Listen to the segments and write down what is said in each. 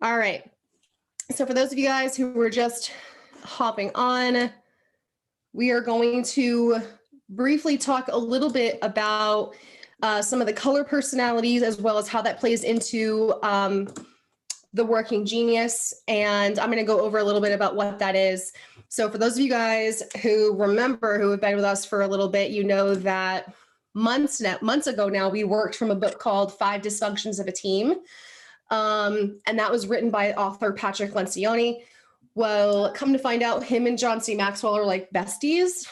All right. So for those of you guys who were just hopping on, we are going to briefly talk a little bit about some of the color personalities, as well as how that plays into the working genius. And I'm going to go over a little bit about what that is. So for those of you guys who remember, who have been with us for a little bit, you know that months ago now, we worked from a book called 5 Dysfunctions of a Team. And that was written by author Patrick Lencioni. Well, come to find out, him and John C. Maxwell are like besties.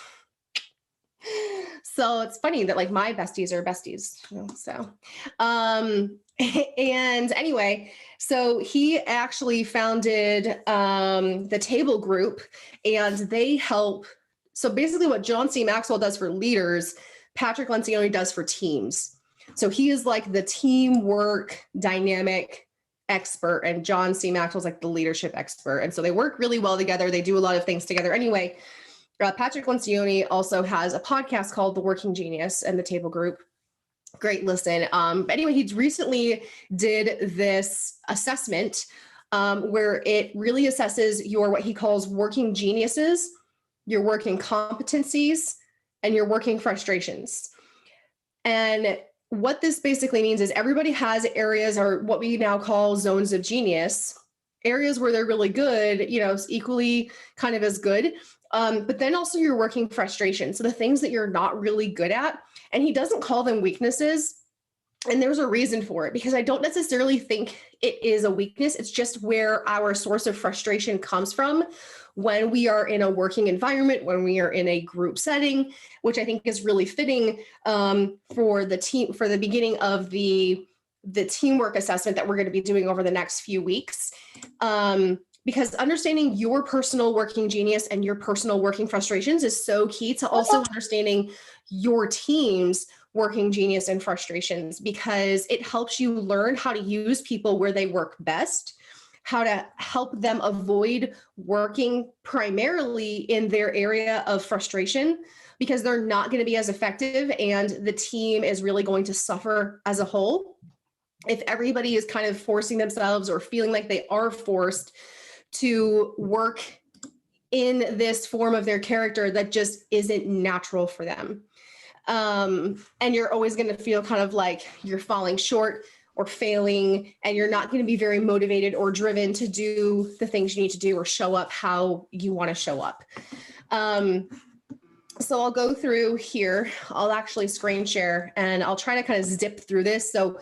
So it's funny that like my besties are besties. So, and anyway, so he actually founded the Table Group, and they help. So basically what John C. Maxwell does for leaders, Patrick Lencioni does for teams. So he is like the teamwork dynamic expert, and John C. Maxwell's like the leadership expert. And so they work really well together. They do a lot of things together. Anyway, Patrick Lencioni also has a podcast called The Working Genius and the Table Group. Great listen. But anyway, he recently did this assessment where it really assesses your, what he calls working geniuses, your working competencies, and your working frustrations. And what this basically means is everybody has areas, or what we now call zones of genius, areas where they're really good, you know, equally kind of as good. But then also your working frustration. So the things that you're not really good at, and he doesn't call them weaknesses. And there's a reason for it, because I don't necessarily think it is a weakness. It's just where our source of frustration comes from when we are in a working environment, when we are in a group setting, which I think is really fitting for the team, for the beginning of the teamwork assessment that we're going to be doing over the next few weeks. Because understanding your personal working genius and your personal working frustrations is so key to also understanding your team's working genius and frustrations, because it helps you learn how to use people where they work best, how to help them avoid working primarily in their area of frustration, because they're not going to be as effective and the team is really going to suffer as a whole if everybody is kind of forcing themselves or feeling like they are forced to work in this form of their character that just isn't natural for them. And you're always going to feel kind of like you're falling short or failing, and you're not going to be very motivated or driven to do the things you need to do or show up how you want to show up. So I'll go through here. I'll actually screen share and I'll try to kind of zip through this. So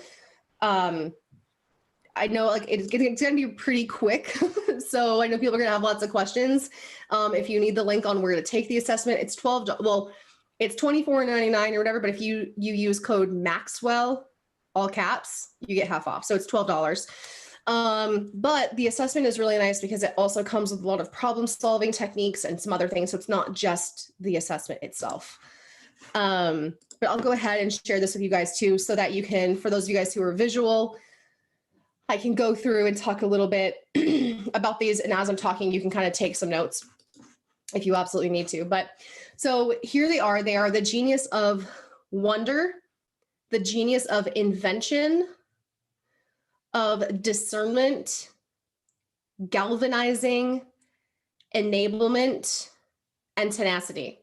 I know like it's going to be pretty quick. So I know people are going to have lots of questions. If you need the link on where to take the assessment, it's $12. Well, it's $24.99 or whatever. But if you use code Maxwell, all caps, you get half off. So it's $12. But the assessment is really nice because it also comes with a lot of problem solving techniques and some other things. So it's not just the assessment itself. But I'll go ahead and share this with you guys too, so that you can, for those of you guys who are visual, I can go through and talk a little bit about these. And as I'm talking, you can kind of take some notes if you absolutely need to. But so here they are. They are the genius of wonder, the genius of invention, of discernment, galvanizing, enablement, and tenacity.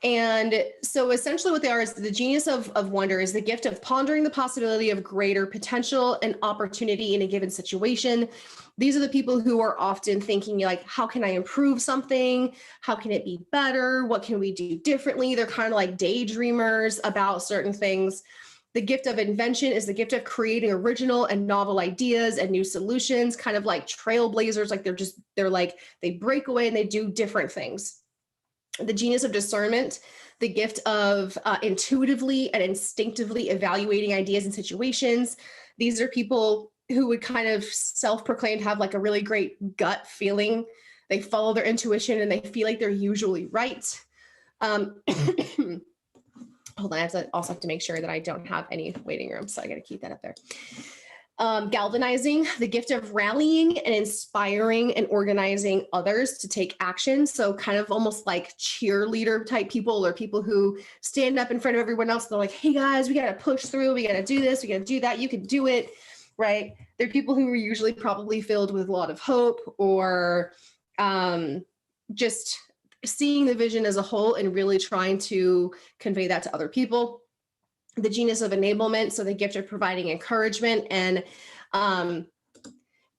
And so essentially what they are is the genius of wonder is the gift of pondering the possibility of greater potential and opportunity in a given situation. These are the people who are often thinking like, how can I improve something? How can it be better? What can we do differently? They're kind of like daydreamers about certain things. The gift of invention is the gift of creating original and novel ideas and new solutions, kind of like trailblazers. Like they break away and they do different things. The genius of discernment, the gift of intuitively and instinctively evaluating ideas and situations. These are people who would kind of self-proclaim have like a really great gut feeling. They follow their intuition and they feel like they're usually right. Hold on, I also have to make sure that I don't have any waiting room, so I got to keep that up there. Galvanizing, the gift of rallying and inspiring and organizing others to take action. So kind of almost like cheerleader type people, or people who stand up in front of everyone else. They're like, hey guys, we got to push through. We got to do this. We got to do that. You can do it. right? They're people who are usually probably filled with a lot of hope, or just seeing the vision as a whole and really trying to convey that to other people. The genius of enablement, so the gift of providing encouragement and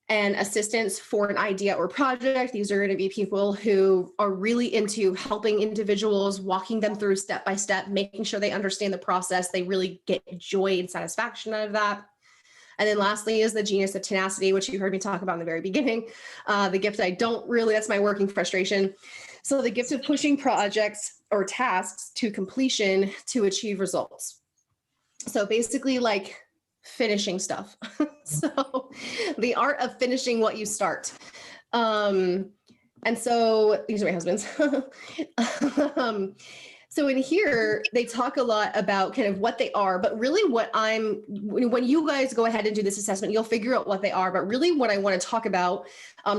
assistance for an idea or project. These are going to be people who are really into helping individuals, walking them through step by step, making sure they understand the process. They really get joy and satisfaction out of that. And then lastly is the genius of tenacity, which you heard me talk about in the very beginning. The gift that's my working frustration. So the gift of pushing projects or tasks to completion to achieve results. So basically like finishing stuff. So the art of finishing what you start. And so these are my husbands. So in here, they talk a lot about kind of what they are, but really when you guys go ahead and do this assessment, you'll figure out what they are. But really what I want to talk about,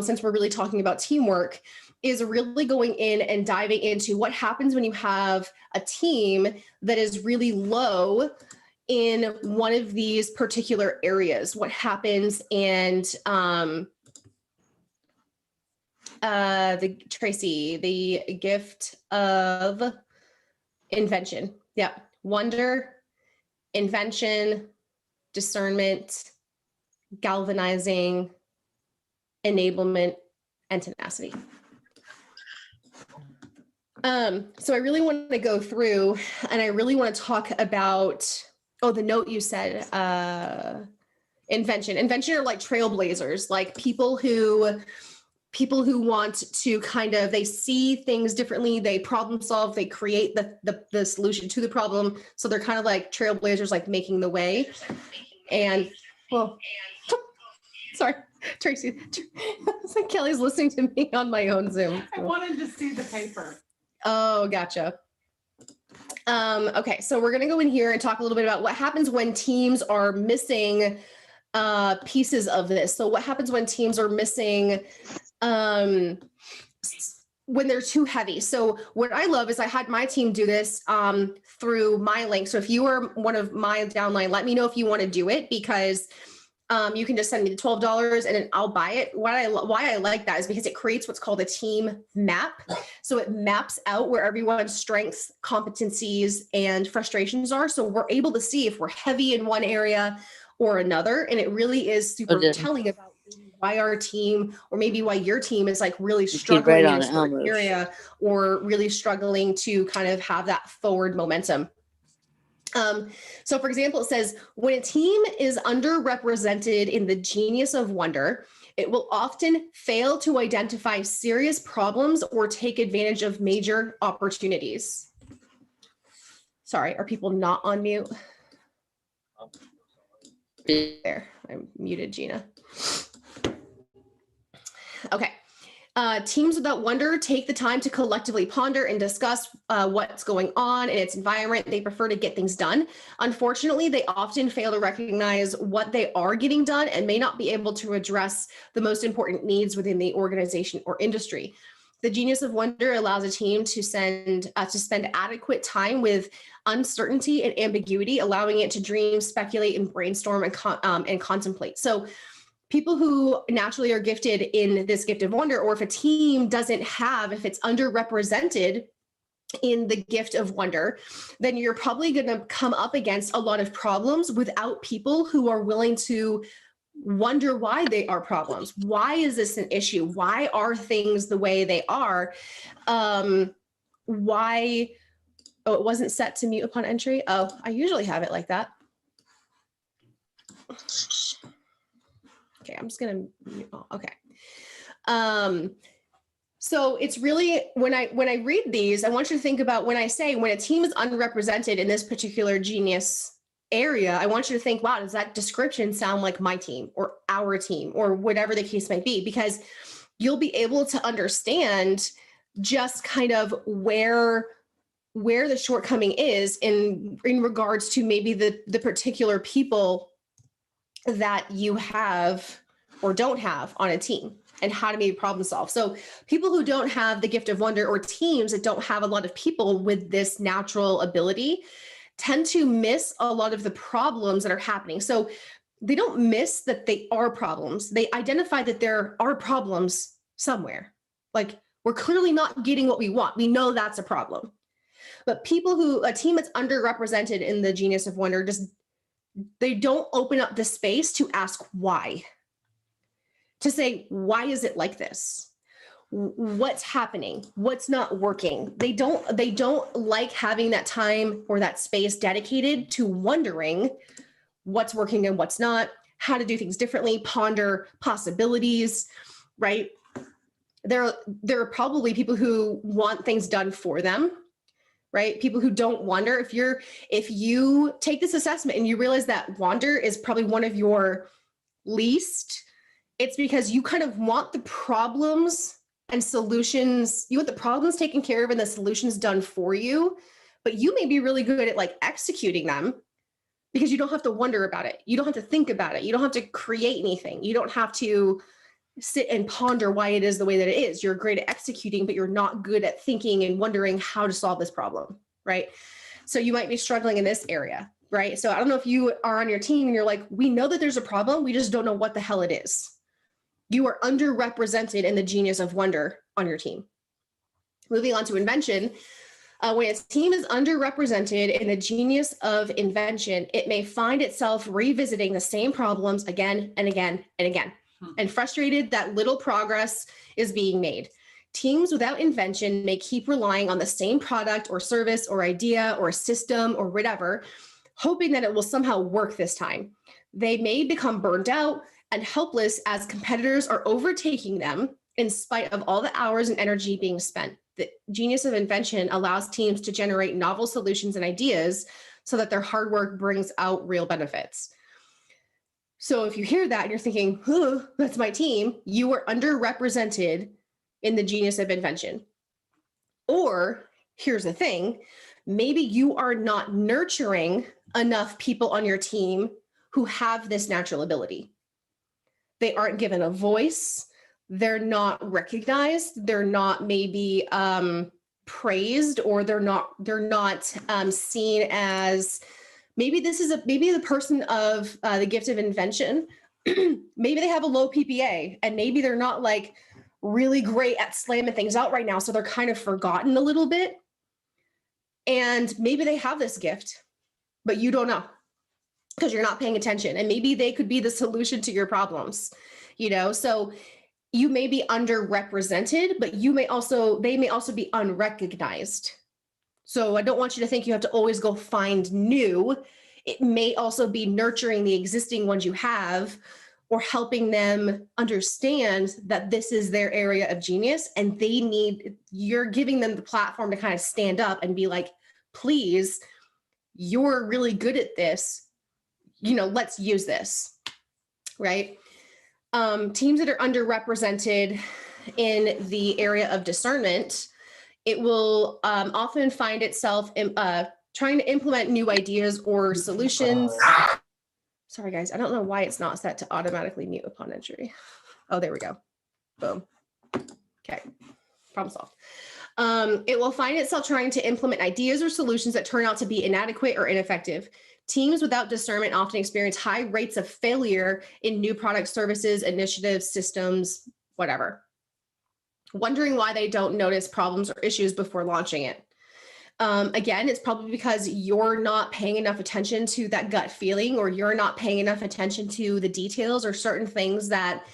since we're really talking about teamwork, is really going in and diving into what happens when you have a team that is really low in one of these particular areas. What happens, and the gift of invention. Yeah. Wonder, invention, discernment, galvanizing, enablement, and tenacity. So I really want to go through, and I really want to talk about, the note you said, invention. Invention are like trailblazers, like people who want to kind of, they see things differently, they problem solve, they create the solution to the problem. So they're kind of like trailblazers, like making the way. And sorry, Tracy, Kelly's listening to me on my own Zoom. I wanted to see the paper. Oh, gotcha. Okay, so we're going to go in here and talk a little bit about what happens when teams are missing pieces of this. So what happens when teams are missing when they're too heavy. So what I love is I had my team do this through my link. So if you are one of my downline, let me know if you want to do it, because you can just send me the $12 and then I'll buy it. Why I like that is because it creates what's called a team map. So it maps out where everyone's strengths, competencies, and frustrations are. So we're able to see if we're heavy in one area or another. And it really is super telling about why our team, or maybe why your team, is like really struggling in a certain area, or really struggling to kind of have that forward momentum. So for example, it says, when a team is underrepresented in the genius of wonder, it will often fail to identify serious problems or take advantage of major opportunities. Sorry, are people not on mute? There, I muted Gina. Okay. Teams without wonder take the time to collectively ponder and discuss what's going on in its environment. They prefer to get things done. Unfortunately, they often fail to recognize what they are getting done and may not be able to address the most important needs within the organization or industry. The genius of wonder allows a team to spend adequate time with uncertainty and ambiguity, allowing it to dream, speculate, and brainstorm and contemplate. So people who naturally are gifted in this gift of wonder, or if a team doesn't have, if it's underrepresented in the gift of wonder, then you're probably going to come up against a lot of problems without people who are willing to wonder why they are problems. Why is this an issue? Why are things the way they are? Why? Oh, it wasn't set to mute upon entry. Oh, I usually have it like that. Okay, I'm just gonna, okay. So it's really, when I read these, I want you to think about when I say, when a team is underrepresented in this particular genius area, I want you to think, wow, does that description sound like my team or our team or whatever the case might be? Because you'll be able to understand just kind of where the shortcoming is in regards to maybe the particular people that you have or don't have on a team, and how to maybe problem solve. So people who don't have the gift of wonder, or teams that don't have a lot of people with this natural ability, tend to miss a lot of the problems that are happening. So they don't miss that they are problems. They identify that there are problems somewhere. Like, we're clearly not getting what we want. We know that's a problem. But a team that's underrepresented in the Genius of Wonder, they don't open up the space to ask why. To say, why is it like this? What's happening? What's not working? They don't like having that time or that space dedicated to wondering what's working and what's not, how to do things differently, ponder possibilities, right? There are probably people who want things done for them, right? People who don't wonder. If you take this assessment and you realize that wonder is probably one of your least, it's because you kind of want the problems and solutions, you want the problems taken care of and the solutions done for you, but you may be really good at like executing them because you don't have to wonder about it. You don't have to think about it. You don't have to create anything. You don't have to sit and ponder why it is the way that it is. You're great at executing, but you're not good at thinking and wondering how to solve this problem, right? So you might be struggling in this area, right? So I don't know if you are on your team and you're like, we know that there's a problem, we just don't know what the hell it is. You are underrepresented in the Genius of Wonder on your team. Moving on to Invention, when its team is underrepresented in the Genius of Invention, it may find itself revisiting the same problems again and again and again, and frustrated that little progress is being made. Teams without invention may keep relying on the same product or service or idea or system or whatever, hoping that it will somehow work this time. They may become burned out and helpless as competitors are overtaking them in spite of all the hours and energy being spent. The Genius of Invention allows teams to generate novel solutions and ideas so that their hard work brings out real benefits. So if you hear that and you're thinking, oh, that's my team, you are underrepresented in the Genius of Invention. Or here's the thing, maybe you are not nurturing enough people on your team who have this natural ability. They aren't given a voice. They're not recognized. They're not maybe praised, or they're not seen as, maybe the person of the gift of invention, maybe they have a low PPA and maybe they're not like really great at slamming things out right now. So they're kind of forgotten a little bit. And maybe they have this gift, but you don't know because you're not paying attention. And maybe they could be the solution to your problems, so you may be underrepresented, but they may also be unrecognized. So I don't want you to think you have to always go find new. It may also be nurturing the existing ones you have, or helping them understand that this is their area of genius and you're giving them the platform to kind of stand up and be like, please, you're really good at this. Let's use this, right? Teams that are underrepresented in the area of discernment, it will often find itself trying to implement new ideas or solutions. Sorry, guys, I don't know why it's not set to automatically mute upon entry. Oh, there we go. Boom. Okay, problem solved. It will find itself trying to implement ideas or solutions that turn out to be inadequate or ineffective. Teams without discernment often experience high rates of failure in new products, services, initiatives, systems, whatever. Wondering why they don't notice problems or issues before launching it. Again, it's probably because you're not paying enough attention to that gut feeling, or you're not paying enough attention to the details or certain things that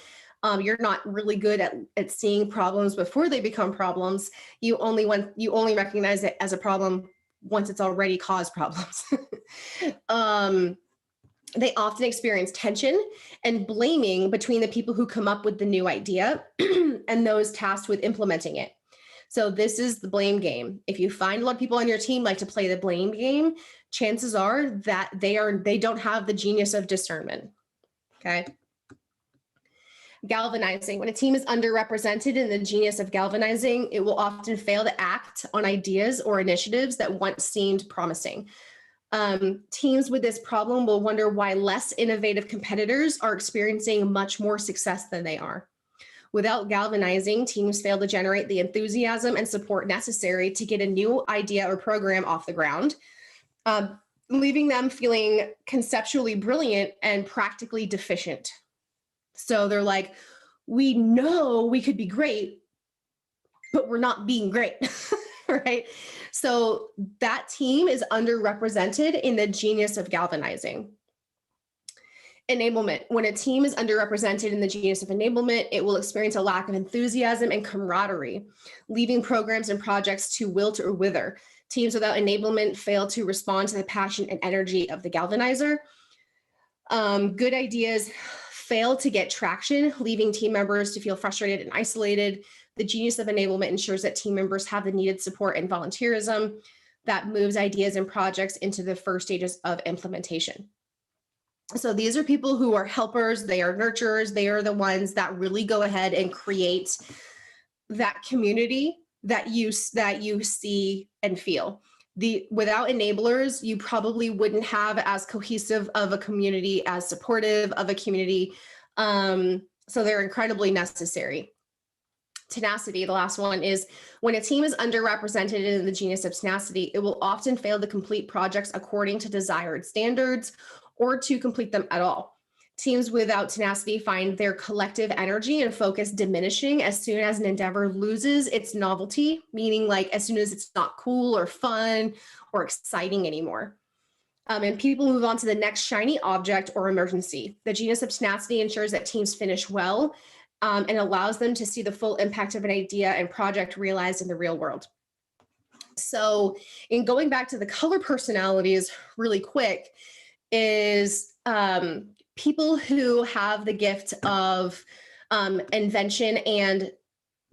you're not really good at seeing problems before they become problems. You only recognize it as a problem once it's already caused problems. They often experience tension and blaming between the people who come up with the new idea and those tasked with implementing it. So this is the blame game. If you find a lot of people on your team like to play the blame game, chances are that they don't have the genius of discernment. Okay. Galvanizing. When a team is underrepresented in the Genius of Galvanizing, it will often fail to act on ideas or initiatives that once seemed promising. Teams with this problem will wonder why less innovative competitors are experiencing much more success than they are. Without galvanizing, teams fail to generate the enthusiasm and support necessary to get a new idea or program off the ground. leaving them feeling conceptually brilliant and practically deficient. So they're like, we know we could be great, but we're not being great, right? So that team is underrepresented in the genius of galvanizing. Enablement. When a team is underrepresented in the genius of enablement, it will experience a lack of enthusiasm and camaraderie, leaving programs and projects to wilt or wither. Teams without enablement fail to respond to the passion and energy of the galvanizer. Good ideas fail to get traction, leaving team members to feel frustrated and isolated. The genius of enablement ensures that team members have the needed support and volunteerism that moves ideas and projects into the first stages of implementation. So these are people who are helpers, they are nurturers, they are the ones that really go ahead and create that community that you see and feel. Without enablers, you probably wouldn't have as cohesive of a community, as supportive of a community. So they're incredibly necessary. Tenacity, the last one, is when a team is underrepresented in the genius of tenacity, it will often fail to complete projects according to desired standards or to complete them at all. Teams without tenacity find their collective energy and focus diminishing as soon as an endeavor loses its novelty, meaning like as soon as it's not cool or fun or exciting anymore. And people move on to the next shiny object or emergency. The genius of tenacity ensures that teams finish well and allows them to see the full impact of an idea and project realized in the real world. So in going back to the color personalities really quick is people who have the gift of invention and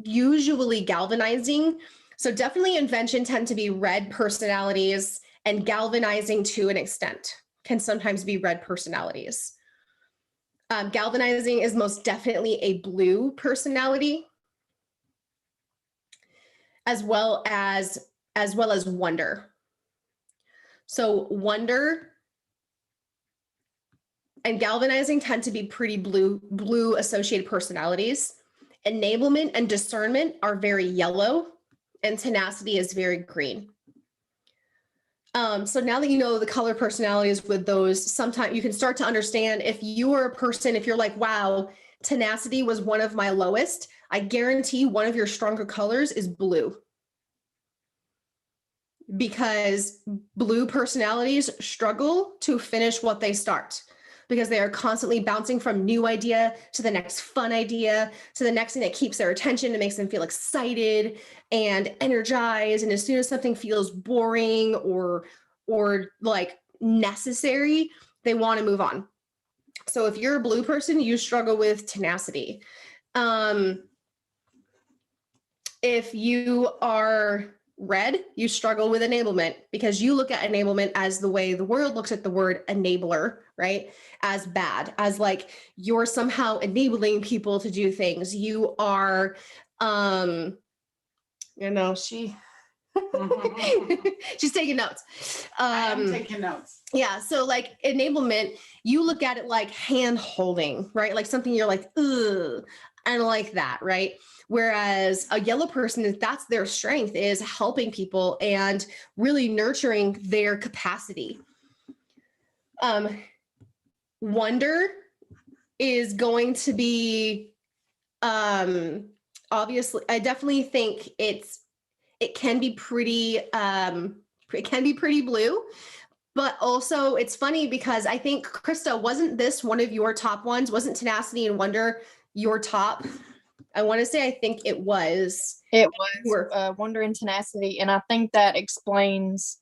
usually galvanizing. So definitely invention tend to be red personalities, and galvanizing to an extent can sometimes be red personalities. Galvanizing is most definitely a blue personality, as well as wonder. So wonder and galvanizing tend to be pretty blue associated personalities. Enablement and discernment are very yellow, and tenacity is very green. So now that you know the color personalities with those, sometimes you can start to understand if you are a person, if you're like, wow, tenacity was one of my lowest, I guarantee one of your stronger colors is blue. Because blue personalities struggle to finish what they start, because they are constantly bouncing from new idea to the next fun idea to the next thing that keeps their attention and makes them feel excited and energized. And as soon as something feels boring or like necessary, they want to move on. So if you're a blue person, you struggle with tenacity. If you are red, you struggle with enablement, because you look at enablement as the way the world looks at the word enabler, right? As bad, as like you're somehow enabling people to do things. You are, she's taking notes. I am taking notes. Yeah. So like enablement, you look at it like hand holding, right? Like something you're like, ugh, I don't like that, right? Whereas a yellow person, that's their strength, is helping people and really nurturing their capacity. Wonder is going to be, obviously, I definitely think it can be pretty blue, but also it's funny because I think, Krista, wasn't this one of your top ones? Wasn't tenacity and wonder your top? I want to say, I think it was. It was wonder and tenacity. And I think that explains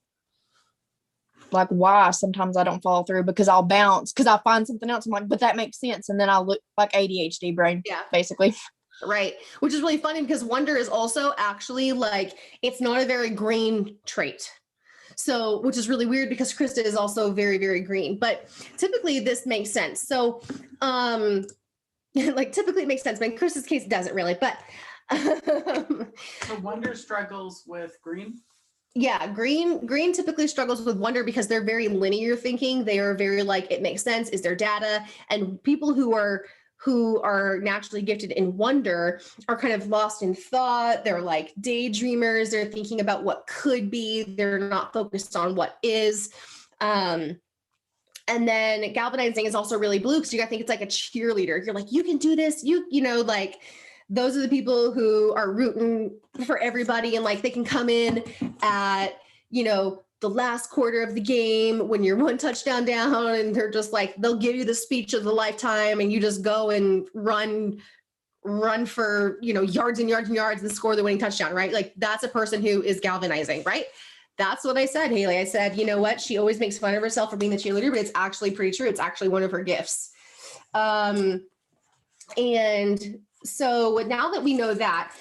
like why sometimes I don't follow through, because I'll bounce, because I'll find something else. I'm like, but that makes sense. And then I'll look like ADHD brain, basically. Right. Which is really funny because wonder is also actually like, it's not a very green trait. So, which is really weird because Krista is also very, very green, but typically this makes sense. So, like typically it makes sense, but in Krista's case, it doesn't really, but. So wonder struggles with green? Yeah, green typically struggles with wonder because they're very linear thinking. They are very like, it makes sense, is there data? And people who are naturally gifted in wonder are kind of lost in thought. They're like daydreamers. They're thinking about what could be. They're not focused on what is. And then galvanizing is also really blue because you gotta think it's like a cheerleader. You're like, you can do this. You know, like those are the people who are rooting for everybody and like they can come in at, you know, the last quarter of the game when you're one touchdown down and they're just like, they'll give you the speech of the lifetime and you just go and run for, you know, yards and yards and yards and score the winning touchdown, right? Like that's a person who is galvanizing, right? That's what I said, Haley. I said, you know what? She always makes fun of herself for being the cheerleader, but it's actually pretty true. It's actually one of her gifts. And so now that we know that,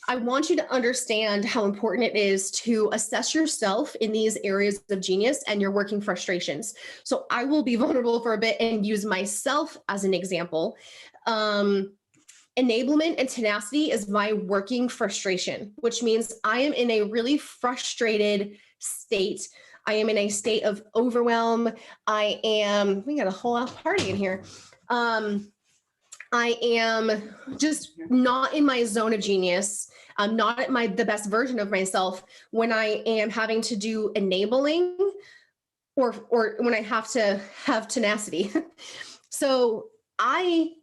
I want you to understand how important it is to assess yourself in these areas of genius and your working frustrations. So I will be vulnerable for a bit and use myself as an example. Enablement and tenacity is my working frustration, which means I am in a really frustrated state. I am in a state of overwhelm. We got a whole party in here. I am just not in my zone of genius. I'm not at the best version of myself when I am having to do enabling or when I have to have tenacity. So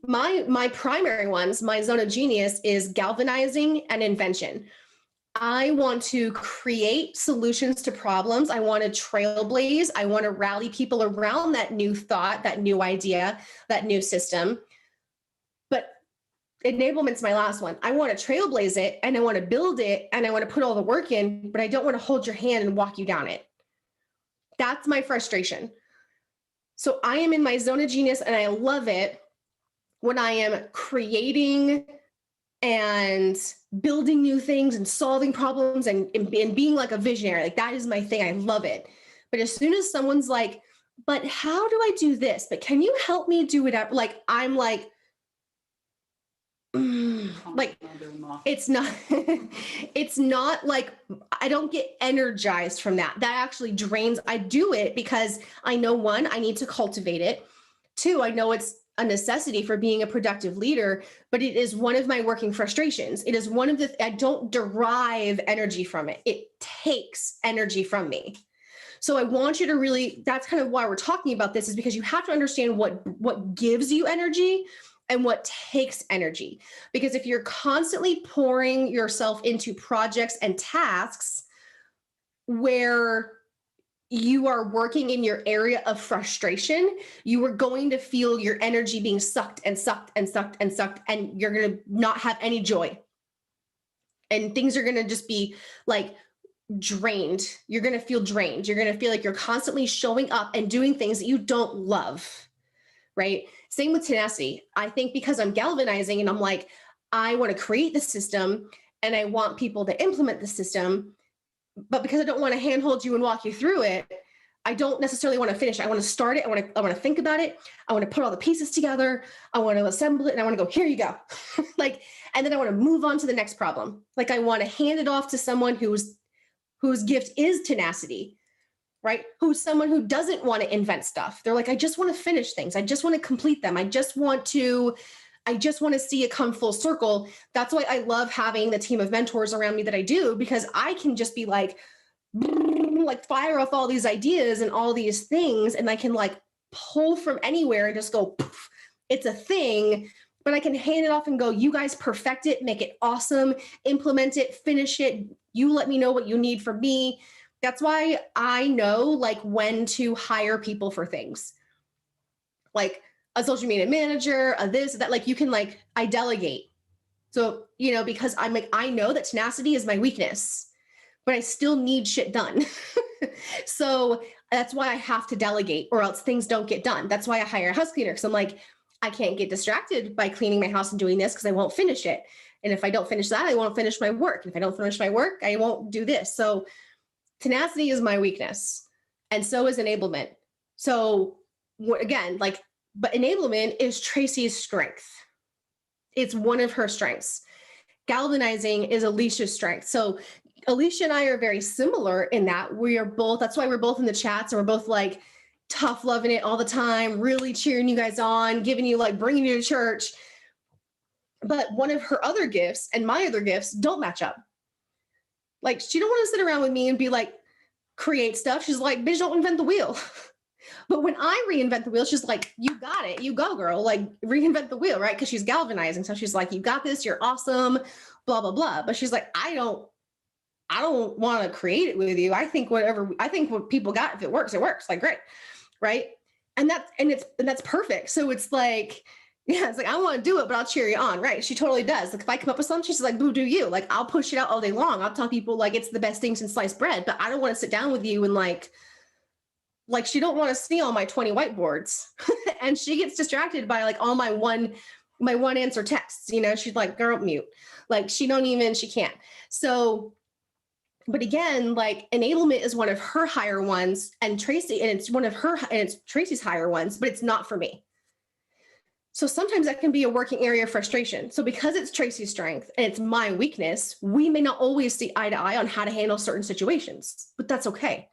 my primary ones, my zone of genius is galvanizing and invention. I want to create solutions to problems. I want to trailblaze. I want to rally people around that new thought, that new idea, that new system. But enablement's my last one. I want to trailblaze it and I want to build it and I want to put all the work in, but I don't want to hold your hand and walk you down it. That's my frustration. So I am in my zone of genius and I love it when I am creating and building new things and solving problems and being like a visionary. Like that is my thing. I love it. But as soon as someone's like, but how do I do this? But can you help me do it? Like, I'm like, like it's not like I don't get energized from that. That actually drains. I do it because I know, one, I need to cultivate it. Two, I know it's a necessity for being a productive leader, but it is one of my working frustrations. It is one of I don't derive energy from it. It takes energy from me. So I want you to really, that's kind of why we're talking about this, is because you have to understand what gives you energy and what takes energy. Because if you're constantly pouring yourself into projects and tasks where you are working in your area of frustration, you are going to feel your energy being sucked and sucked and sucked and sucked, and you're going to not have any joy. And things are going to just be like drained. You're going to feel drained. You're going to feel like you're constantly showing up and doing things that you don't love, right? Same with tenacity. I think because I'm galvanizing and I'm like, I want to create the system and I want people to implement the system, but because I don't want to handhold you and walk you through it, I don't necessarily want to finish. I want to start it. I want to think about it. I want to put all the pieces together. I want to assemble it and I want to go, here you go. Like, and then I want to move on to the next problem. Like I want to hand it off to someone whose gift is tenacity, right? Who's someone who doesn't want to invent stuff. They're like, I just want to finish things. I just want to complete them. I just want to see it come full circle. That's why I love having the team of mentors around me that I do, because I can just be like fire off all these ideas and all these things. And I can like pull from anywhere and just go, poof, it's a thing, but I can hand it off and go, you guys perfect it, make it awesome, implement it, finish it. You let me know what you need from me. That's why I know like when to hire people for things. Like, a social media manager, this, that, like you can like, I delegate. So, you know, because I'm like, I know that tenacity is my weakness, but I still need shit done. So that's why I have to delegate or else things don't get done. That's why I hire a house cleaner. Cause I'm like, I can't get distracted by cleaning my house and doing this because I won't finish it. And if I don't finish that, I won't finish my work. If I don't finish my work, I won't do this. So tenacity is my weakness. And so is enablement. So again, like, but enablement is Tracy's strength. It's one of her strengths. Galvanizing is Alicia's strength. So Alicia and I are very similar in that we are both, that's why we're both in the chats and we're both like tough loving it all the time, really cheering you guys on, giving you like bringing you to church. But one of her other gifts and my other gifts don't match up. Like she don't want to sit around with me and be like, create stuff. She's like, bitch, don't invent the wheel. But when I reinvent the wheel, she's like, you got it. You go, girl. Like, reinvent the wheel, right? Because she's galvanizing. So she's like, you got this. You're awesome, blah, blah, blah. But she's like, I don't want to create it with you. I think what people got, if it works, it works. Like, great. Right. And that's perfect. So it's like, yeah, it's like, I want to do it, but I'll cheer you on. Right. She totally does. Like, if I come up with something, she's like, boo, do you. Like, I'll push it out all day long. I'll tell people like it's the best thing since sliced bread, but I don't want to sit down with you and like she don't want to see all my 20 whiteboards. And she gets distracted by like all my one answer texts, you know. She's like, girl, mute. Like, she can't. So, but again, like, enablement is one of her higher ones, and it's Tracy's higher ones, but it's not for me. So sometimes that can be a working area of frustration. So because it's Tracy's strength and it's my weakness, we may not always see eye to eye on how to handle certain situations, but that's okay.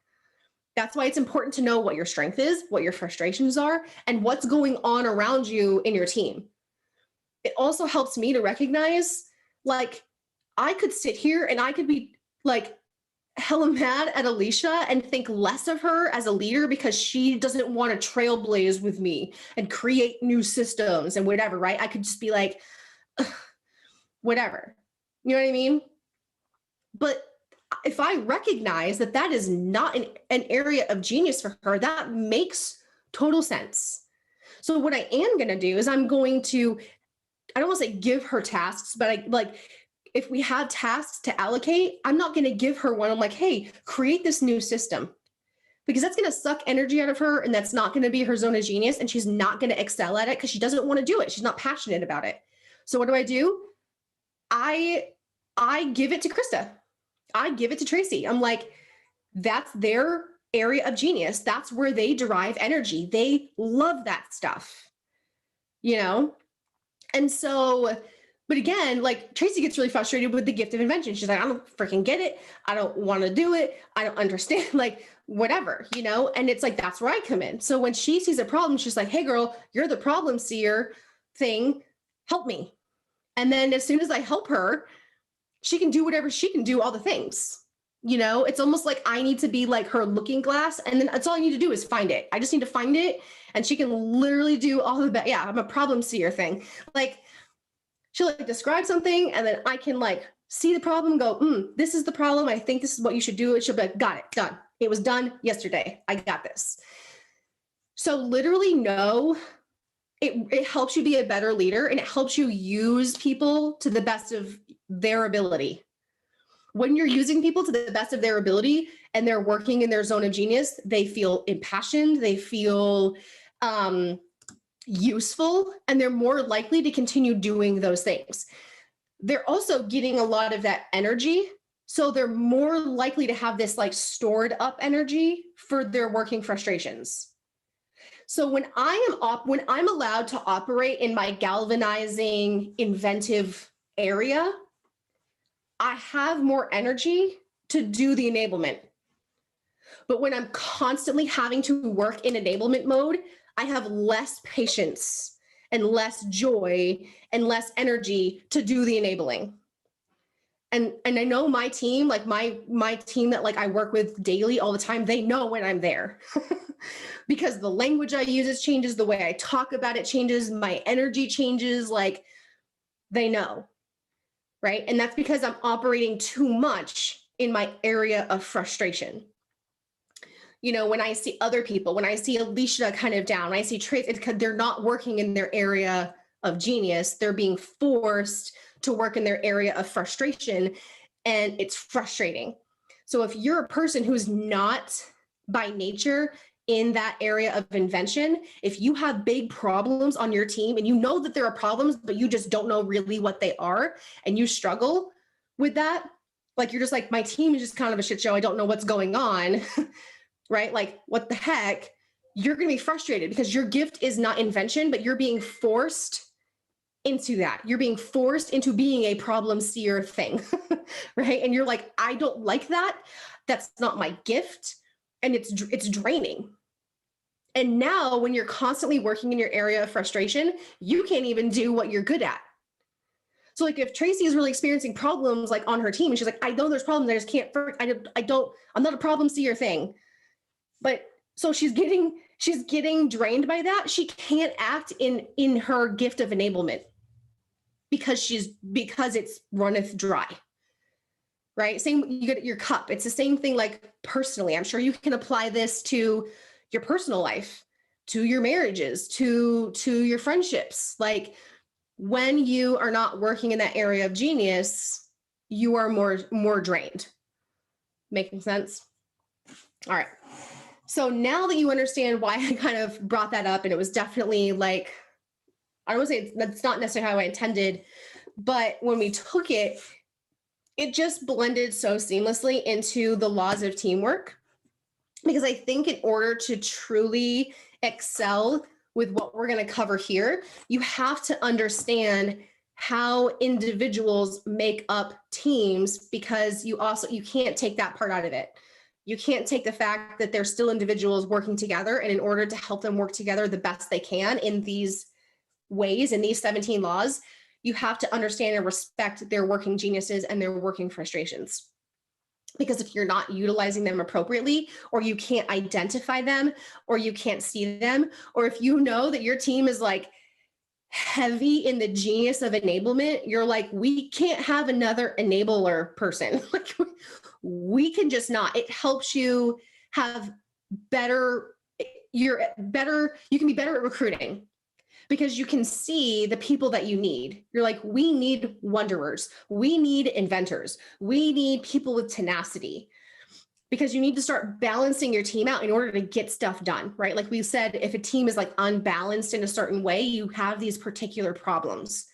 That's why it's important to know what your strength is, what your frustrations are, and what's going on around you in your team. It also helps me to recognize, like, I could sit here and I could be like hella mad at Alicia and think less of her as a leader because she doesn't want to trailblaze with me and create new systems and whatever, right? I could just be like, whatever. You know what I mean? But if I recognize that that is not an area of genius for her, that makes total sense. So what I am going to do is I'm going to, I don't want to say give her tasks, but if we have tasks to allocate, I'm not going to give her one. I'm like, hey, create this new system, because that's going to suck energy out of her. And that's not going to be her zone of genius. And she's not going to excel at it because she doesn't want to do it. She's not passionate about it. So what do? I give it to Krista. I give it to Tracy. I'm like, that's their area of genius. That's where they derive energy. They love that stuff, you know? And so, but again, like, Tracy gets really frustrated with the gift of invention. She's like, I don't freaking get it. I don't want to do it. I don't understand, like, whatever, you know? And it's like, that's where I come in. So when she sees a problem, she's like, hey girl, you're the problem seer thing. Help me. And then as soon as I help her, she can do whatever she can do, all the things, you know. It's almost like I need to be like her looking glass. And then that's all I need to do is find it. I just need to find it. And she can literally do all of that. Yeah, I'm a problem seer thing. Like, she'll like describe something and then I can like see the problem, go, this is the problem. I think this is what you should do. It should be like, got it, done. It was done yesterday. I got this. So literally it helps you be a better leader, and it helps you use people to the best of their ability. When you're using people to the best of their ability and they're working in their zone of genius, they feel impassioned, they feel useful, and they're more likely to continue doing those things. They're also getting a lot of that energy, so they're more likely to have this like stored up energy for their working frustrations. So when I'm allowed to operate in my galvanizing, inventive area, I have more energy to do the enablement. But when I'm constantly having to work in enablement mode, I have less patience and less joy and less energy to do the enabling. And I know my team, like my team that like I work with daily all the time, they know when I'm there. Because the language I use changes, the way I talk about it changes, my energy changes, like they know, right? And that's because I'm operating too much in my area of frustration. You know, when I see other people, when I see Alicia kind of down, when I see Trace, it's because they're not working in their area of genius. They're being forced to work in their area of frustration, and it's frustrating. So if you're a person who's not by nature in that area of invention, if you have big problems on your team and you know that there are problems, but you just don't know really what they are, and you struggle with that, like you're just like, my team is just kind of a shit show. I don't know what's going on, right? Like, what the heck? You're going to be frustrated because your gift is not invention, but you're being forced into that. You're being forced into being a problem seer thing, right? And you're like, I don't like that. That's not my gift. And it's draining. And now when you're constantly working in your area of frustration, you can't even do what you're good at. So like if Tracy is really experiencing problems like on her team and she's like, I know there's problems, I just can't, I'm not a problem seer thing. But so she's getting drained by that. She can't act in her gift of enablement because it's runneth dry. Right? Same, you get your cup. It's the same thing like personally. I'm sure you can apply this to your personal life, to your marriages, to your friendships. Like when you are not working in that area of genius, you are more drained. Making sense? All right. So now that you understand why I kind of brought that up, and it was definitely like, I don't want to say that's not necessarily how I intended, but when we took it, it just blended so seamlessly into the laws of teamwork. Because I think in order to truly excel with what we're going to cover here, you have to understand how individuals make up teams, because you can't take that part out of it. You can't take the fact that they're still individuals working together, and in order to help them work together the best they can in these ways, in these 17 laws, you have to understand and respect their working geniuses and their working frustrations. Because if you're not utilizing them appropriately, or you can't identify them, or you can't see them, or if you know that your team is like heavy in the genius of enablement, you're like, we can't have another enabler person. Like we can just not. It helps you have you can be better at recruiting, because you can see the people that you need. You're like, we need wanderers. We need inventors. We need people with tenacity, because you need to start balancing your team out in order to get stuff done, right? Like we said, if a team is like unbalanced in a certain way, you have these particular problems.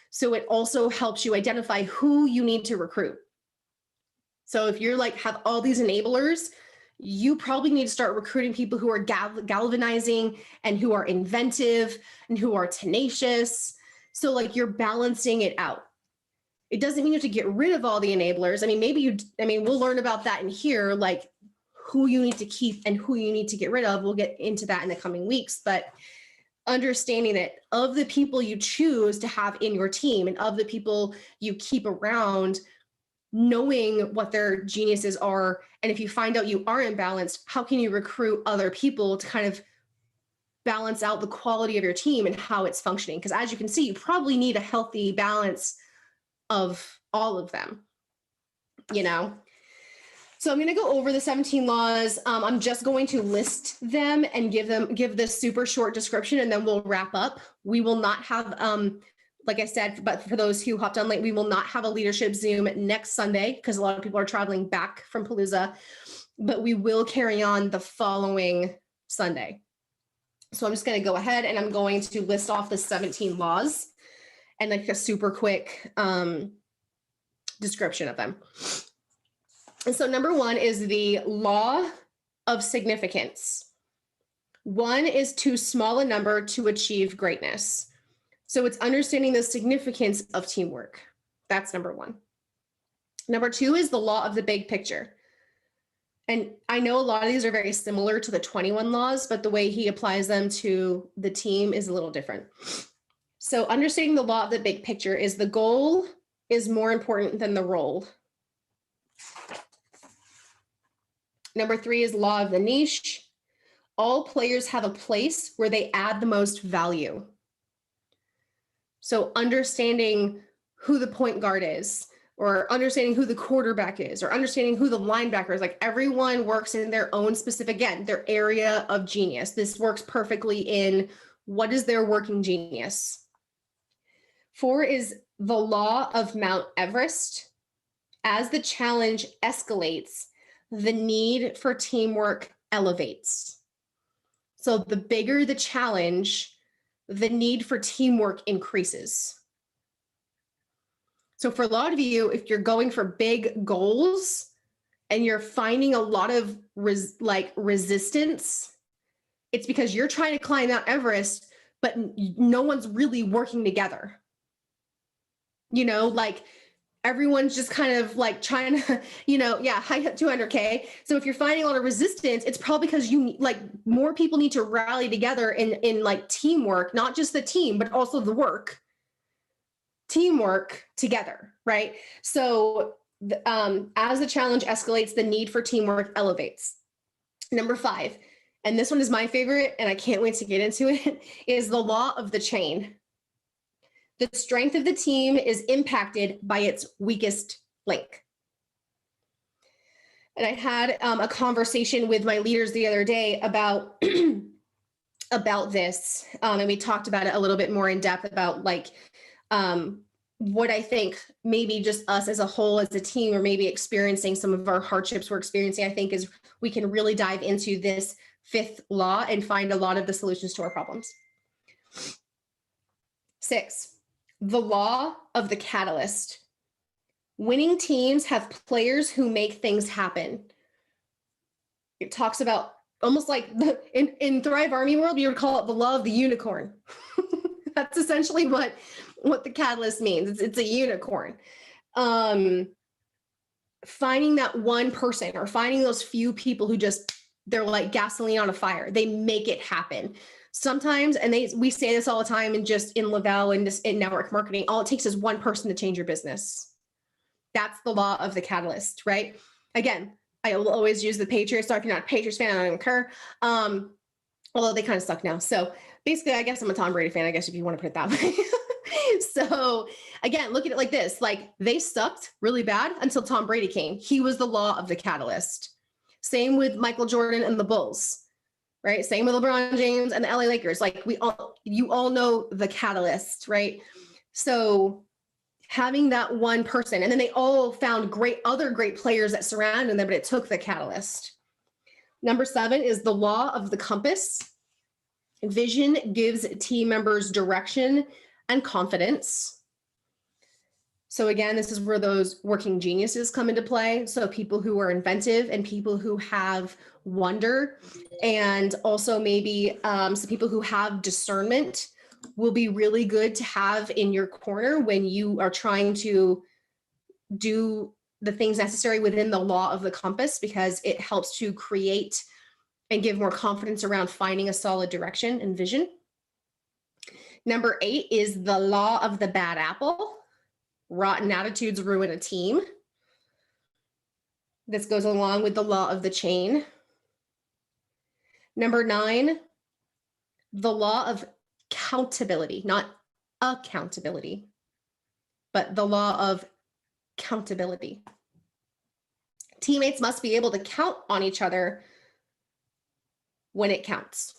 So it also helps you identify who you need to recruit. So if you're like, have all these enablers, you probably need to start recruiting people who are galvanizing and who are inventive and who are tenacious. So like you're balancing it out. It doesn't mean you have to get rid of all the enablers. I mean, we'll learn about that in here, like who you need to keep and who you need to get rid of. We'll get into that in the coming weeks, but understanding that of the people you choose to have in your team and of the people you keep around, knowing what their geniuses are. And if you find out you are imbalanced, how can you recruit other people to kind of balance out the quality of your team and how it's functioning? Because as you can see, you probably need a healthy balance of all of them, you know? So I'm going to go over the 17 laws. I'm just going to list them and give this super short description, and then we'll wrap up. We will not have, like I said, but for those who hopped on late, we will not have a leadership Zoom next Sunday because a lot of people are traveling back from Palooza, but we will carry on the following Sunday. So I'm just going to go ahead and I'm going to list off the 17 laws and like a super quick description of them. And so number one is the law of significance. One is too small a number to achieve greatness. So it's understanding the significance of teamwork. That's number one. Number two is the law of the big picture. And I know a lot of these are very similar to the 21 laws, but the way he applies them to the team is a little different. So understanding the law of the big picture is the goal is more important than the role. Number three is law of the niche. All players have a place where they add the most value. So understanding who the point guard is, or understanding who the quarterback is, or understanding who the linebacker is, like everyone works in their own specific, again, their area of genius. This works perfectly in what is their working genius. Four is the law of Mount Everest. As the challenge escalates, the need for teamwork elevates. So the bigger the challenge, the need for teamwork increases. So for a lot of you, if you're going for big goals and you're finding a lot of resistance, it's because you're trying to climb Mount Everest, but no one's really working together. You know, like everyone's just kind of like trying to, high up 200K. So if you're finding a lot of resistance, it's probably because you like more people need to rally together in like teamwork, not just the team, but also the work teamwork together, right? So as the challenge escalates, the need for teamwork elevates. Number 5, and this one is my favorite, and I can't wait to get into it, is the law of the chain. The strength of the team is impacted by its weakest link. And I had a conversation with my leaders the other day about about this, and we talked about it a little bit more in depth about like what I think maybe just us as a whole, as a team, or maybe experiencing some of our hardships we're experiencing, I think is we can really dive into this 5th law and find a lot of the solutions to our problems. 6, the law of the catalyst. Winning teams have players who make things happen. It talks about almost like in Thrive Army world, you would call it the law of the unicorn. That's essentially what the catalyst means. It's a unicorn. Finding that one person or finding those few people who just, they're like gasoline on a fire. They make it happen. Sometimes, and we say this all the time, and just in Lavelle and just in network marketing, all it takes is one person to change your business. That's the law of the catalyst, right? Again, I will always use the Patriots. So if you're not a Patriots fan, I don't care. Although they kind of suck now. So basically, I guess I'm a Tom Brady fan, I guess, if you want to put it that way. So again, look at it like this. Like, they sucked really bad until Tom Brady came. He was the law of the catalyst. Same with Michael Jordan and the Bulls, right? Same with LeBron James and the LA Lakers. Like, you all know the catalyst, right? So having that one person, and then they all found other great players that surrounded them, but it took the catalyst. Number 7 is the law of the compass. Vision gives team members direction and confidence. So again, this is where those working geniuses come into play. So people who are inventive and people who have wonder, and also maybe some people who have discernment will be really good to have in your corner when you are trying to do the things necessary within the law of the compass, because it helps to create and give more confidence around finding a solid direction and vision. Number 8 is the law of the bad apple. Rotten attitudes ruin a team. This goes along with the law of the chain. Number 9, the law of accountability, not accountability, but the law of accountability. Teammates must be able to count on each other when it counts.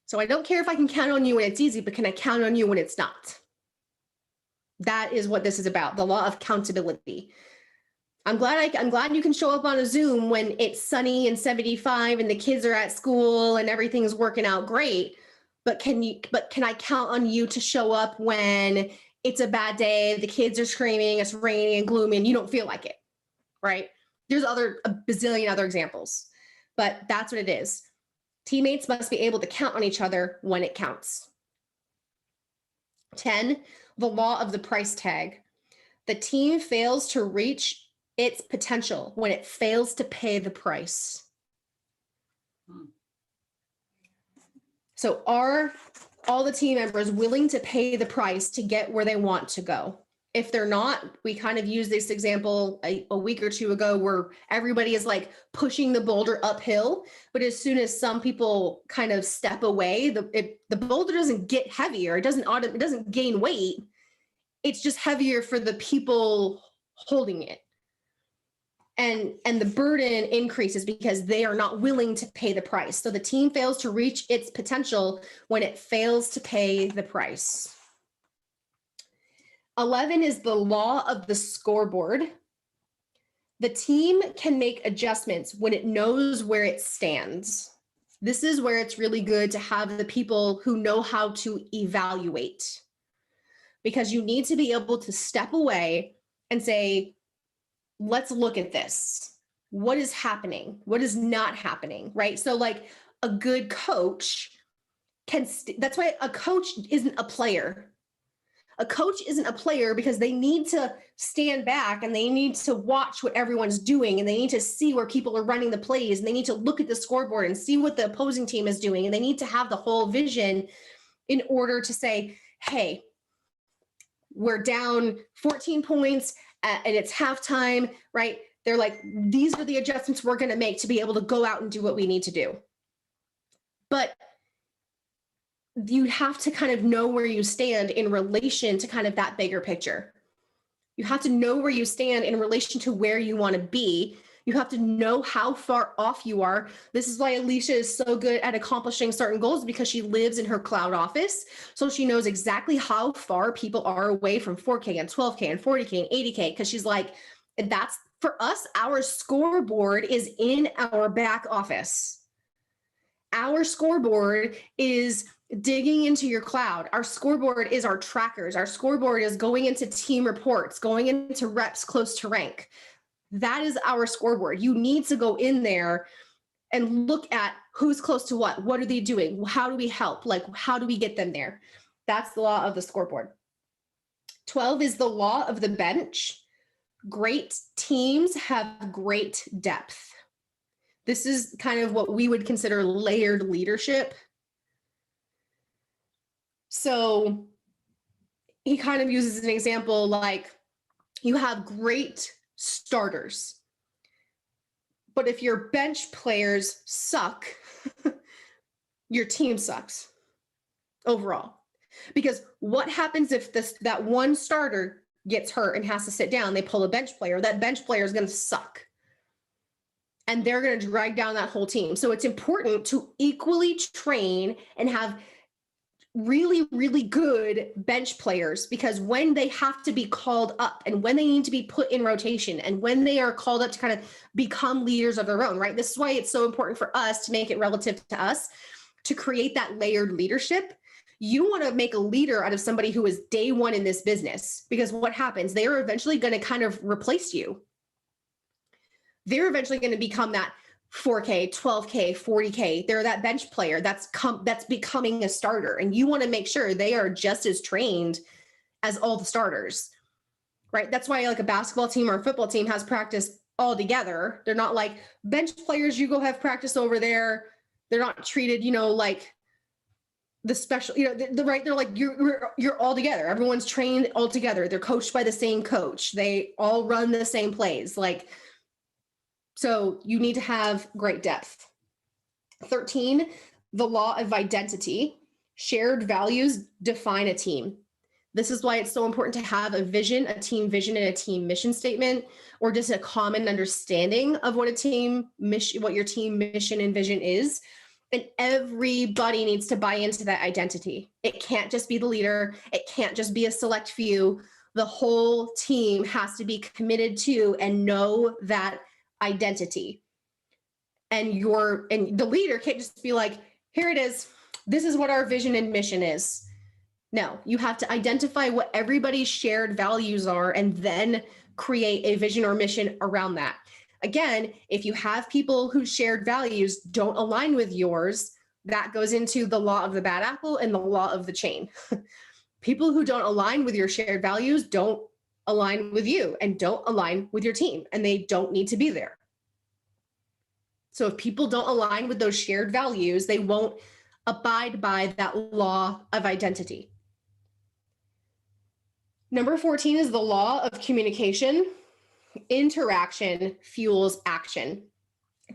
So I don't care if I can count on you when it's easy, but can I count on you when it's not? That is what this is about, the law of accountability. I'm glad you can show up on a Zoom when it's sunny and 75 and the kids are at school and everything's working out great. But can I count on you to show up when it's a bad day, the kids are screaming, it's raining and gloomy, and you don't feel like it, right? There's a bazillion other examples, but that's what it is. Teammates must be able to count on each other when it counts. 10, the law of the price tag. The team fails to reach its potential when it fails to pay the price. So are all the team members willing to pay the price to get where they want to go? If they're not, we kind of used this example a week or two ago where everybody is like pushing the boulder uphill, but as soon as some people kind of step away, the boulder doesn't get heavier. It doesn't gain weight. It's just heavier for the people holding it. And the burden increases because they are not willing to pay the price. So the team fails to reach its potential when it fails to pay the price. 11 is the law of the scoreboard. The team can make adjustments when it knows where it stands. This is where it's really good to have the people who know how to evaluate, because you need to be able to step away and say, let's look at this. What is happening? What is not happening, right? So like a good coach that's why a coach isn't a player. A coach isn't a player because they need to stand back and they need to watch what everyone's doing, and they need to see where people are running the plays, and they need to look at the scoreboard and see what the opposing team is doing. And they need to have the whole vision in order to say, hey, we're down 14 points and it's halftime, right? They're like, these are the adjustments we're going to make to be able to go out and do what we need to do. But you have to kind of know where you stand in relation to kind of that bigger picture. You have to know where you stand in relation to where you want to be. You have to know how far off you are. This is why Alicia is so good at accomplishing certain goals, because she lives in her cloud office. So she knows exactly how far people are away from 4K and 12K and 40K and 80K, because she's like, that's for us, our scoreboard is in our back office. Our scoreboard is digging into your cloud. Our scoreboard is our trackers. Our scoreboard is going into team reports, going into reps close to rank. That is our scoreboard. You need to go in there and look at who's close to what. What are they doing? How do we help? Like, how do we get them there? That's the law of the scoreboard. 12 is the law of the bench. Great teams have great depth. This is kind of what we would consider layered leadership. So he kind of uses an example like, you have great starters, but if your bench players suck, your team sucks overall. Because what happens if that one starter gets hurt and has to sit down? They pull a bench player. That bench player is going to suck. And they're going to drag down that whole team. So it's important to equally train and have really, really good bench players, because when they have to be called up and when they need to be put in rotation and when they are called up to kind of become leaders of their own, right? This is why it's so important for us to make it relative to us, to create that layered leadership. You want to make a leader out of somebody who is day one in this business, because what happens? They are eventually going to kind of replace you. They're eventually going to become that 4K, 12K, 40K. They're that bench player that's becoming a starter. And you want to make sure they are just as trained as all the starters, right? That's why like a basketball team or a football team has practice all together. They're not like bench players, you go have practice over there. They're not treated, like the special, right. They're like, you're all together. Everyone's trained all together. They're coached by the same coach. They all run the same plays. So you need to have great depth. 13, the law of identity. Shared values define a team. This is why it's so important to have a vision, a team vision, and a team mission statement, or just a common understanding of what a team mission, what your team mission and vision is. And everybody needs to buy into that identity. It can't just be the leader. It can't just be a select few. The whole team has to be committed to and know that identity. And the leader can't just be like, here it is. This is what our vision and mission is. No, you have to identify what everybody's shared values are and then create a vision or mission around that. Again, if you have people whose shared values don't align with yours, that goes into the law of the bad apple and the law of the chain. People who don't align with your shared values don't align with you and don't align with your team, and they don't need to be there. So if people don't align with those shared values, they won't abide by that law of identity. Number 14 is the law of communication. Interaction fuels action.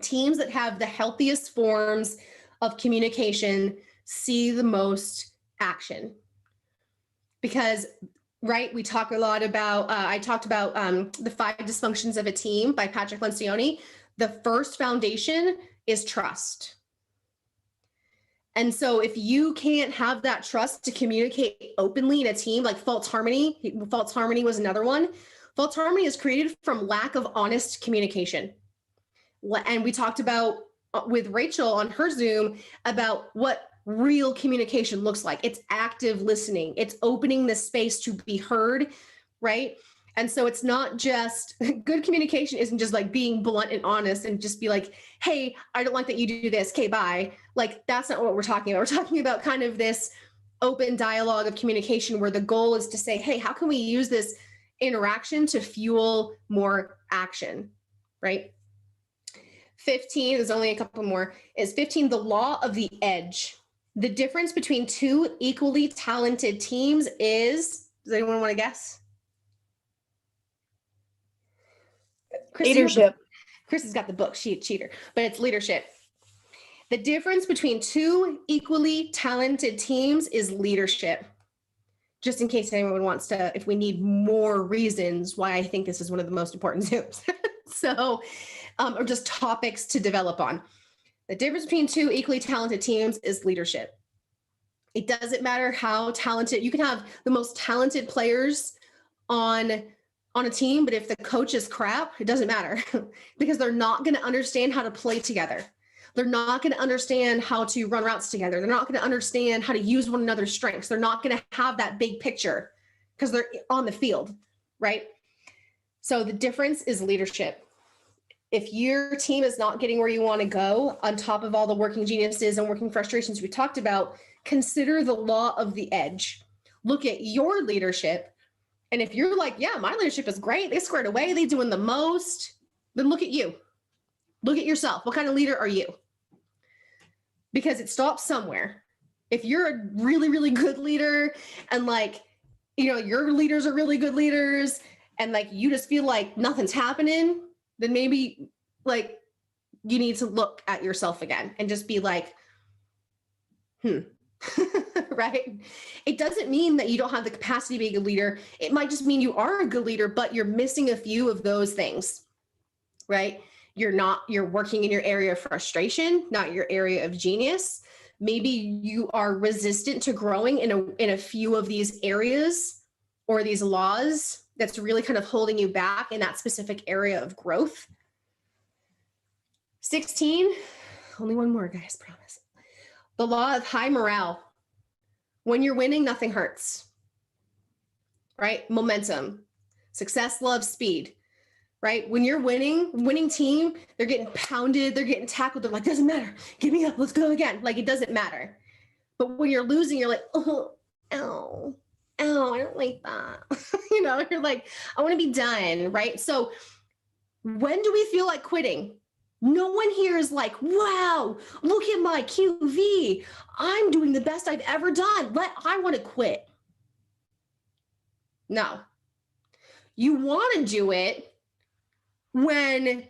Teams that have the healthiest forms of communication see the most action. Because right, we talk a lot about, I talked about the 5 dysfunctions of a team by Patrick Lencioni. The first foundation is trust. And so if you can't have that trust to communicate openly in a team, like false harmony was another one. False harmony is created from lack of honest communication. And we talked about with Rachel on her Zoom about what real communication looks like. It's active listening. It's opening the space to be heard, right? And so it's not just good communication isn't just like being blunt and honest and just be like, hey, I don't like that you do this. Okay, bye. Like, that's not what we're talking about. We're talking about kind of this open dialogue of communication where the goal is to say, hey, how can we use this interaction to fuel more action, right? 15, there's only a couple more, is 15, the law of the edge. The difference between 2 equally talented teams is Does anyone want to guess? Chris, you have Leadership. Chris has got the book, she a cheater, but it's leadership. The difference between two equally talented teams is leadership. Just in case anyone wants to, if we need more reasons why I think this is one of the most important Zooms. So, or just topics to develop on. The difference between two equally talented teams is leadership. It doesn't matter how talented, you can have the most talented players on a team, but if the coach is crap, it doesn't matter because they're not going to understand how to play together. They're not going to understand how to run routes together. They're not going to understand how to use one another's strengths. They're not going to have that big picture because they're on the field, right? So the difference is leadership. If your team is not getting where you want to go, on top of all the working geniuses and working frustrations we talked about, consider the law of the edge. Look at your leadership. And if you're like, yeah, my leadership is great, they squared away, they're doing the most, then look at you. Look at yourself. What kind of leader are you? Because it stops somewhere. If you're a really, really good leader and like, you know, your leaders are really good leaders and like you just feel like nothing's happening, then maybe like you need to look at yourself again and just be like, right? It doesn't mean that you don't have the capacity to be a good leader. It might just mean you are a good leader, but you're missing a few of those things, right? You're working in your area of frustration, not your area of genius. Maybe you are resistant to growing in a few of these areas or these laws that's really kind of holding you back in that specific area of growth. 16, only one more, guys, promise. The law of high morale. When you're winning, nothing hurts, right? Momentum. Success loves speed, right? When you're winning team, they're getting pounded, they're getting tackled. They're like, doesn't matter. Get me up. Let's go again. Like, it doesn't matter. But when you're losing, you're like, oh, ow, I don't like that. You know, you're like, I want to be done, right? So when do we feel like quitting? No one here is like, wow, look at my QV. I'm doing the best I've ever done. I want to quit. No. You want to do it when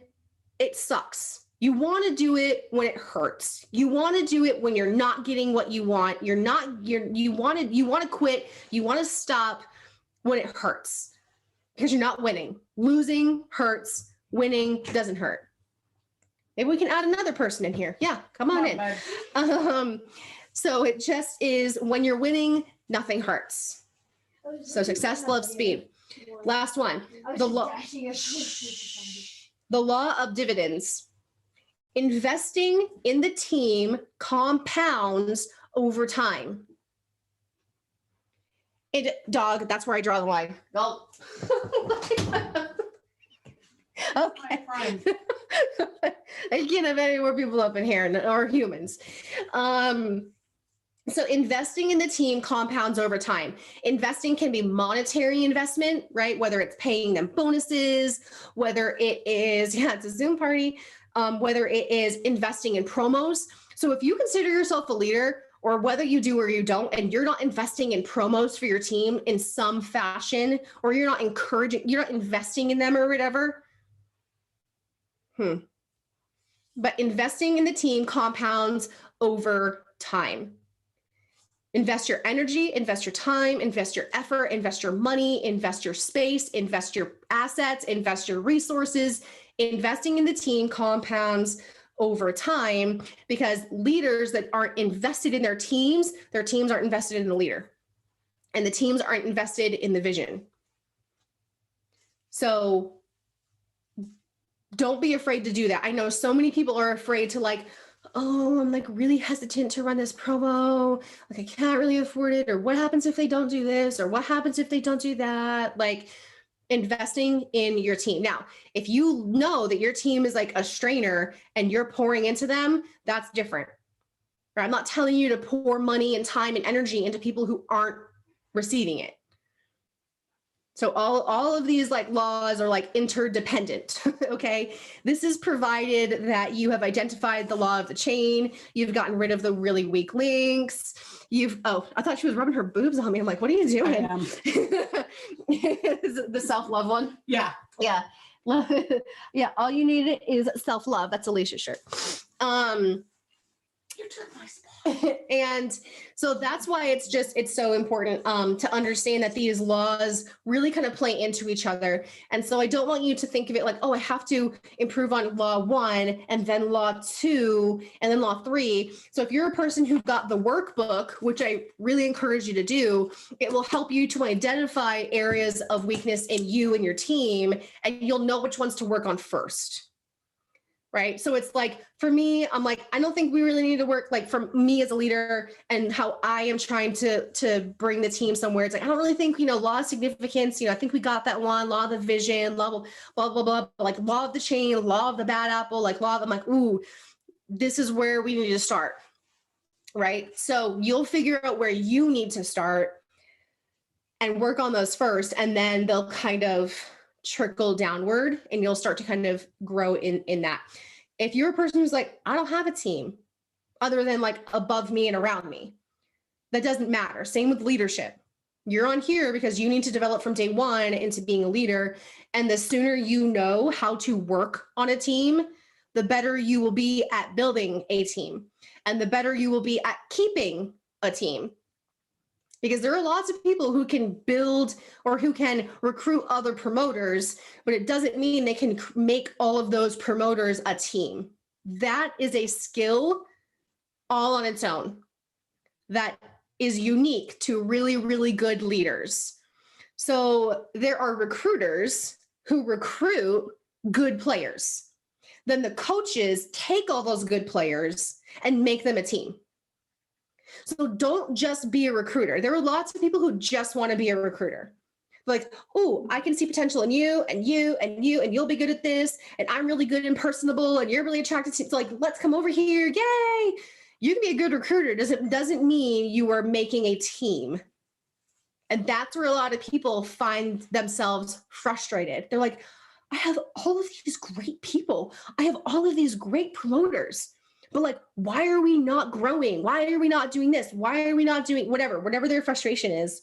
it sucks. You want to do it when it hurts. You want to do it when you're not getting what you want. You want to quit. You want to stop when it hurts because you're not winning. Losing hurts. Winning doesn't hurt. Maybe we can add another person in here. Yeah, come on in. So it just is when you're winning, nothing hurts. So success loves speed. Last one, the law of dividends. Investing in the team compounds over time. Dog, that's where I draw the line. No. Okay. I can't have any more people up in here or humans. So investing in the team compounds over time. Investing can be monetary investment, right? Whether it's paying them bonuses, whether it is, it's a Zoom party, whether it is investing in promos. So if you consider yourself a leader, or whether you do or you don't, and you're not investing in promos for your team in some fashion, or you're not investing in them or whatever, but investing in the team compounds over time. Invest your energy, invest your time, invest your effort, invest your money, invest your space, invest your assets, invest your resources. Investing in the team compounds over time because leaders that aren't invested in their teams aren't invested in the leader, and the teams aren't invested in the vision. So don't be afraid to do that. I know so many people are afraid to like, oh, I'm like really hesitant to run this promo. Like I can't really afford it. Or what happens if they don't do this? Or what happens if they don't do that? Like investing in your team. Now, if you know that your team is like a strainer and you're pouring into them, that's different. Right? I'm not telling you to pour money and time and energy into people who aren't receiving it. So all of these like laws are like interdependent. Okay. This is provided that you have identified the law of the chain. You've gotten rid of the really weak links. I thought she was rubbing her boobs on me. I'm like, what are you doing? Is it the self-love one? Yeah. Yeah. Yeah. All you need is self-love. That's Alicia's shirt. You took my spot. And so that's why it's so important to understand that these laws really kind of play into each other. And so I don't want you to think of it like, oh, I have to improve on law 1 and then law 2 and then law 3. So if you're a person who got the workbook, which I really encourage you to do, it will help you to identify areas of weakness in you and your team, and you'll know which ones to work on first. Right. So it's like, for me, I'm like, I don't think we really need to work like from me as a leader and how I am trying to bring the team somewhere. It's like, I don't really think, law of significance, I think we got that one, law of the vision, blah, blah, blah, blah, like law of the chain, law of the bad apple, like I'm like, ooh, this is where we need to start. Right. So you'll figure out where you need to start and work on those first, and then they'll kind of trickle downward and you'll start to kind of grow in that. If you're a person who's like, I don't have a team other than like above me and around me, that doesn't matter. Same with leadership. You're on here because you need to develop from day one into being a leader. And the sooner you know how to work on a team, the better you will be at building a team, and the better you will be at keeping a team. Because there are lots of people who can build or who can recruit other promoters, but it doesn't mean they can make all of those promoters a team. That is a skill all on its own that is unique to really, really good leaders. So there are recruiters who recruit good players. Then the coaches take all those good players and make them a team. So don't just be a recruiter. There are lots of people who just want to be a recruiter. Like, oh, I can see potential in you and you and you, and you'll be good at this. And I'm really good and personable, and you're really attracted to, like, let's come over here. Yay. You can be a good recruiter. Doesn't mean you are making a team. And that's where a lot of people find themselves frustrated. They're like, I have all of these great people. I have all of these great promoters. But like, why are we not growing? Why are we not doing this? Why are we not doing whatever their frustration is?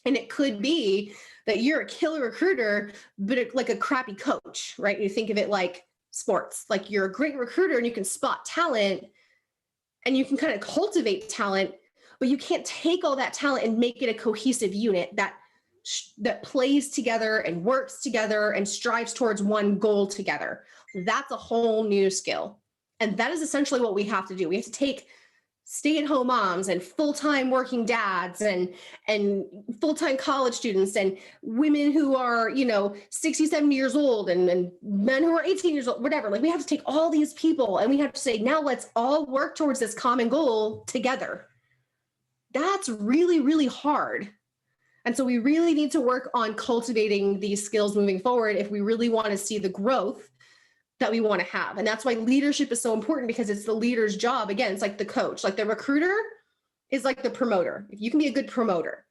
And it could be that you're a killer recruiter, but like a crappy coach, right? You think of it like sports, like you're a great recruiter and you can spot talent and you can kind of cultivate talent, but you can't take all that talent and make it a cohesive unit that plays together and works together and strives towards one goal together. That's a whole new skill. And that is essentially what we have to do. We have to take stay-at-home moms and full-time working dads and full-time college students and women who are, 60, 70 years old and men who are 18 years old, whatever. Like, we have to take all these people and we have to say, now let's all work towards this common goal together. That's really, really hard. And so we really need to work on cultivating these skills moving forward if we really want to see the growth that we want to have. And that's why leadership is so important, because it's the leader's job. Again, it's like the coach, like the recruiter is like the promoter. If you can be a good promoter,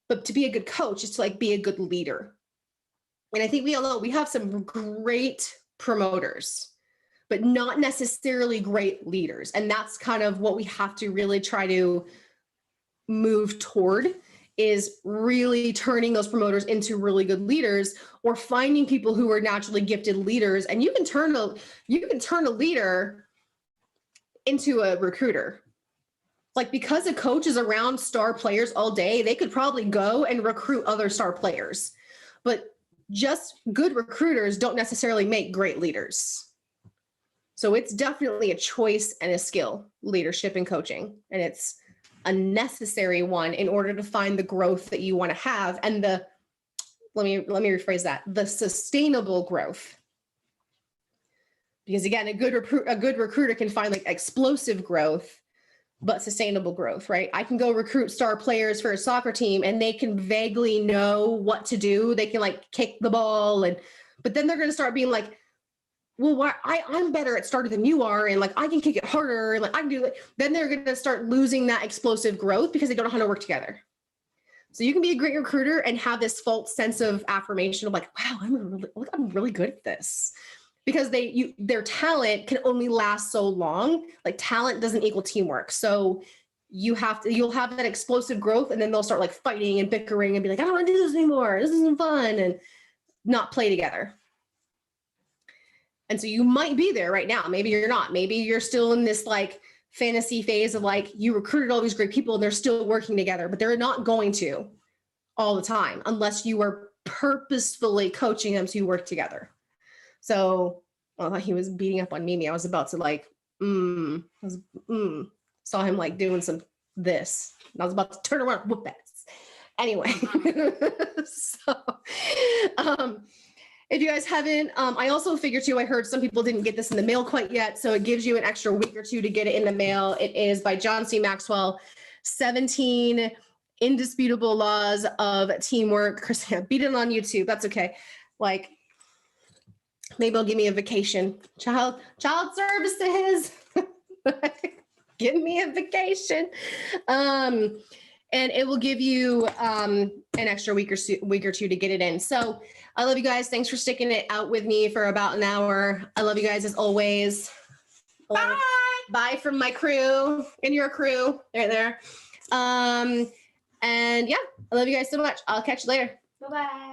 but to be a good coach is to like be a good leader. And I think we all know we have some great promoters, but not necessarily great leaders. And that's kind of what we have to really try to move toward, is really turning those promoters into really good leaders, or finding people who are naturally gifted leaders. And you can turn a leader into a recruiter. Like, because a coach is around star players all day, they could probably go and recruit other star players. But just good recruiters don't necessarily make great leaders. So it's definitely a choice and a skill, leadership and coaching. And it's a necessary one in order to find the growth that you want to have. And let me rephrase that, the sustainable growth. Because again, a good recruiter can find like explosive growth, but sustainable growth, right? I can go recruit star players for a soccer team and they can vaguely know what to do. They can like kick the ball, but then they're going to start being like, well, why I'm better at starter than you are, and like I can kick it harder, and like I can do it. Then they're going to start losing that explosive growth because they don't know how to work together. So you can be a great recruiter and have this false sense of affirmation of like, wow, I'm really good at this. Because their talent can only last so long. Like talent doesn't equal teamwork. So you'll have that explosive growth, and then they'll start like fighting and bickering and be like, I don't want to do this anymore. This isn't fun, and not play together. And so you might be there right now. Maybe you're not. Maybe you're still in this like fantasy phase of like you recruited all these great people and they're still working together, but they're not going to all the time unless you are purposefully coaching them to work together. So I thought he was beating up on Mimi. I was about to like, saw him like doing some this. And I was about to turn around and whoop ass. Anyway, so if you guys haven't, I also figured too, I heard some people didn't get this in the mail quite yet. So it gives you an extra week or two to get it in the mail. It is by John C. Maxwell, 17 Indisputable Laws of Teamwork. Chris, beat it on YouTube. That's okay. Like, maybe I'll give me a vacation. Child services. Give me a vacation. And it will give you an extra week or two to get it in. So I love you guys. Thanks for sticking it out with me for about an hour. I love you guys as always. Bye. Bye from my crew and your crew right there. And yeah, I love you guys so much. I'll catch you later. Bye-bye.